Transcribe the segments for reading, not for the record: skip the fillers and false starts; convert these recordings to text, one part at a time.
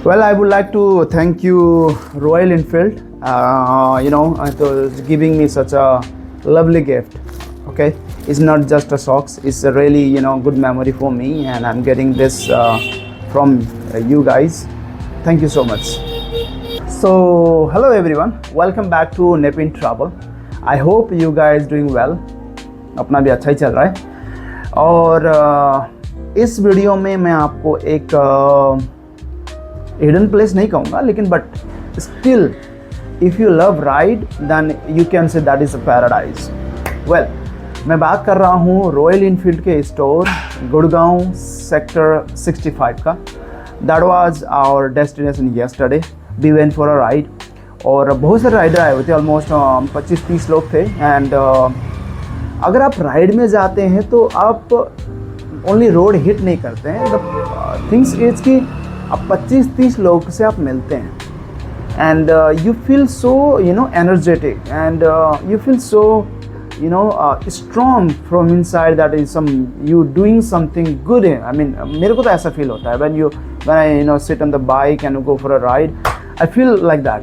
Well, I would like to thank you, Royal Enfield, for giving me such a lovely gift. Okay, it's not just a socks; it's a really good memory for me, and I'm getting this from you guys. Thank you so much. So, hello everyone, welcome back to Nepin Travel. I hope you guys doing well. अपना भी अच्छा ही चल रहा है और इस video में मैं आपको एक हिडन प्लेस नहीं कहूँगा, लेकिन but still if you love ride then you can say that is a paradise. Well, मैं बात कर रहा हूँ रॉयल इनफील्ड के स्टोर गुड़गांव सेक्टर 65 का. That was our destination yesterday. We went for a ride और बहुत सारे राइडर आए हुए थे, ऑलमोस्ट 25-30 लोग थे. एंड अगर आप राइड में जाते हैं तो आप ओनली रोड हिट नहीं करते हैं. द थिंग्स इज कि अब 25-30 लोग से आप मिलते हैं and you feel so energetic and you feel so strong from inside that is some you doing something good. I mean मेरे को तो ऐसा फील होता है when I sit on the bike and go for a ride, I feel like that.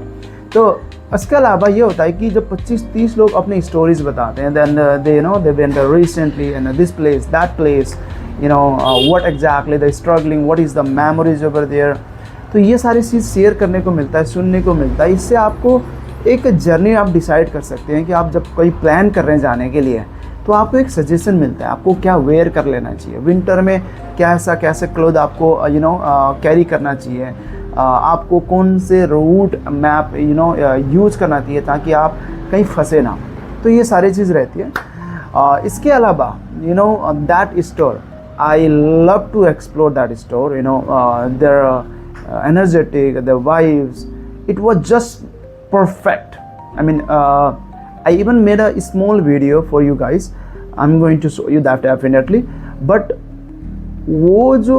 तो इसके अलावा ये होता है कि जब 25-30 लोग अपनी स्टोरीज बताते हैं, then they went recently in this place, that place, what exactly the struggling, what is the memories over there. तो ये सारी चीज़ शेयर करने को मिलता है, सुनने को मिलता है. इससे आपको एक जर्नी आप डिसाइड कर सकते हैं कि आप जब कोई प्लान कर रहे हैं जाने के लिए तो आपको एक सजेशन मिलता है आपको क्या वेयर कर लेना चाहिए, विंटर में कैसे क्लोथ आपको कैरी करना चाहिए, आपको कौन से रूट मैप यूज़ करना चाहिए ताकि आप कहीं फंसे ना. तो ये सारी चीज़ रहती है. इसके अलावा that store, I love to explore that store. Their energetic, their vibes. It was just perfect. I mean, I even made a small video for you guys. I'm going to show you that definitely. But वो जो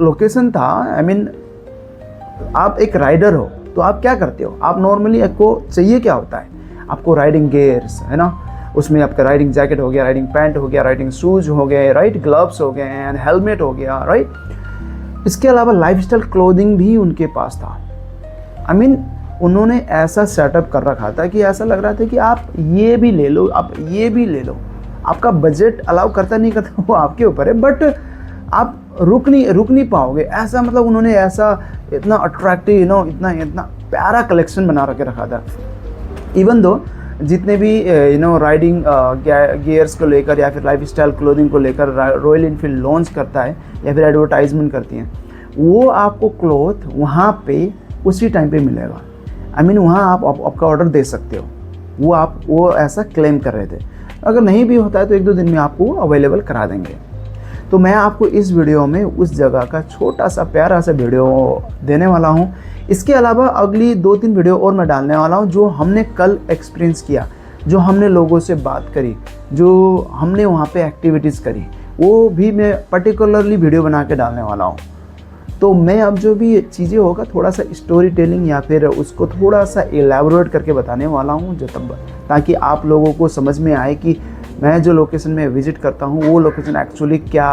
location था, I mean, आप एक rider हो तो आप क्या करते हो, आप नॉर्मली आपको चाहिए क्या होता है, आपको राइडिंग गियर्स है ना, उसमें आपका राइडिंग जैकेट हो गया, राइडिंग पैंट हो गया, राइडिंग शूज हो गए, राइट, ग्लव्स हो गए एंड हेलमेट हो गया, राइट. इसके अलावा लाइफस्टाइल क्लोथिंग भी उनके पास था. आई मीन उन्होंने ऐसा सेटअप कर रखा था कि ऐसा लग रहा था कि आप ये भी ले लो, आप ये भी ले लो. आपका बजट अलाउ करता नहीं करता वो आपके ऊपर है, बट आप रुक नहीं पाओगे. ऐसा मतलब उन्होंने ऐसा इतना अट्रैक्टिव इतना प्यारा कलेक्शन बना के रखा था. इवन दो जितने भी राइडिंग गियर्स को लेकर या फिर लाइफ स्टाइल क्लोथिंग को लेकर रॉयल इनफील्ड लॉन्च करता है या फिर एडवर्टाइजमेंट करती हैं, वो आपको क्लोथ वहाँ पे उसी टाइम पे मिलेगा. आई मीन वहाँ आप आपका ऑर्डर दे सकते हो. वो ऐसा क्लेम कर रहे थे. अगर नहीं भी होता है तो 1-2 दिन में आपको अवेलेबल करा देंगे. तो मैं आपको इस वीडियो में उस जगह का छोटा सा प्यारा सा वीडियो देने वाला हूँ. इसके अलावा अगली 2-3 वीडियो और मैं डालने वाला हूँ जो हमने कल एक्सपीरियंस किया, जो हमने लोगों से बात करी, जो हमने वहाँ पे एक्टिविटीज़ करी, वो भी मैं पर्टिकुलरली वीडियो बना के डालने वाला हूँ. तो मैं अब जो भी चीज़ें होगा थोड़ा सा स्टोरी टेलिंग या फिर उसको थोड़ा सा एलैबोरेट करके बताने वाला हूँ, जो तब ताकि आप लोगों को समझ में आए कि मैं जो लोकेशन में विज़िट करता हूँ वो लोकेशन एक्चुअली क्या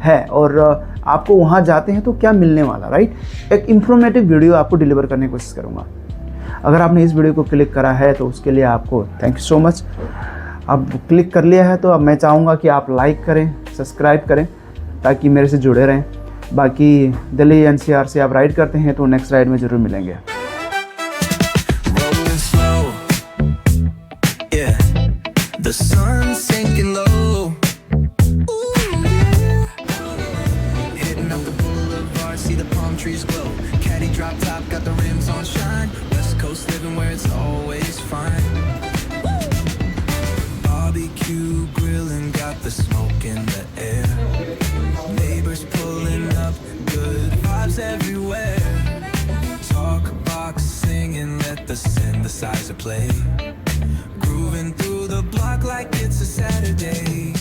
है और आपको वहाँ जाते हैं तो क्या मिलने वाला, राइट. एक इंफॉर्मेटिव वीडियो आपको डिलीवर करने की कोशिश करूँगा. अगर आपने इस वीडियो को क्लिक करा है तो उसके लिए आपको थैंक यू सो मच. अब क्लिक कर लिया है तो अब मैं चाहूँगा कि आप लाइक करें, सब्सक्राइब करें ताकि मेरे से जुड़े रहें. बाकी दिल्ली NCR से आप राइड करते हैं तो नेक्स्ट राइड में ज़रूर मिलेंगे. The sun's sinking low. Hitting up the boulevard, see the palm trees glow. Caddy drop top, got the rims on shine. West Coast living where it's always fine. Barbecue grilling, got the smoke in the air. Neighbors pulling up, good vibes everywhere. Talk box singing, let the synthesizer play. Grooving through the block like it's a Saturday.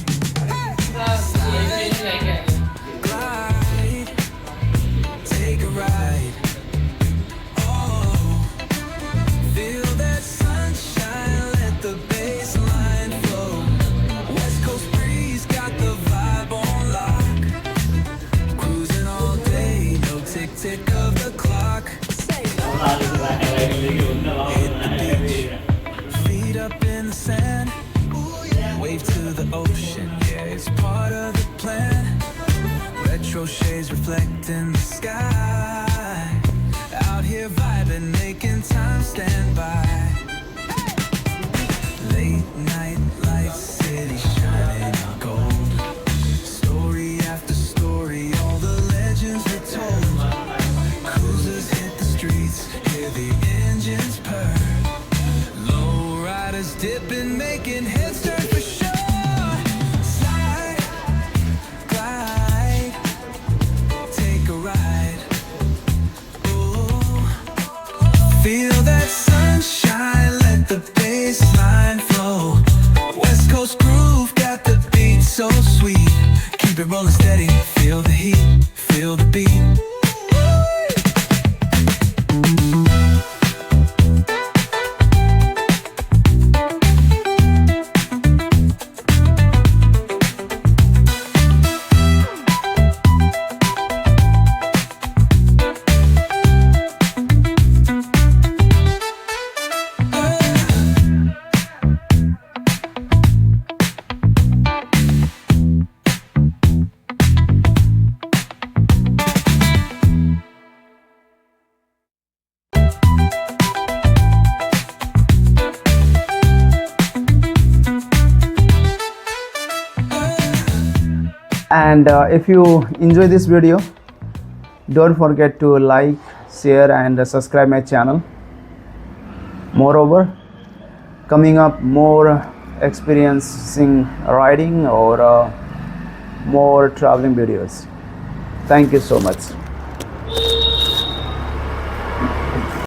Glide, take a ride. Oh, feel that sunshine, let the bass line flow. West Coast breeze got the vibe on lock. Cruising all day, no tick tick of the clock. Feet up in the sand, wave to the ocean, yeah, it's part of the plan. Retro shades reflecting the sky. Out here vibing, making time stand by. Late night lights, city shining gold. Story after story, all the legends were told. Cruisers hit the streets, hear the engines purr. Low riders dipping, making heads turn for sure. Slide, glide, take a ride. Oh, feel that sunshine, let the bass line flow. West Coast groove, got the beat so sweet. Keep it rolling steady, feel the heat, feel the beat. And if you enjoy this video, don't forget to like, share and subscribe my channel. Moreover, coming up more experiencing riding or more traveling videos. Thank you so much.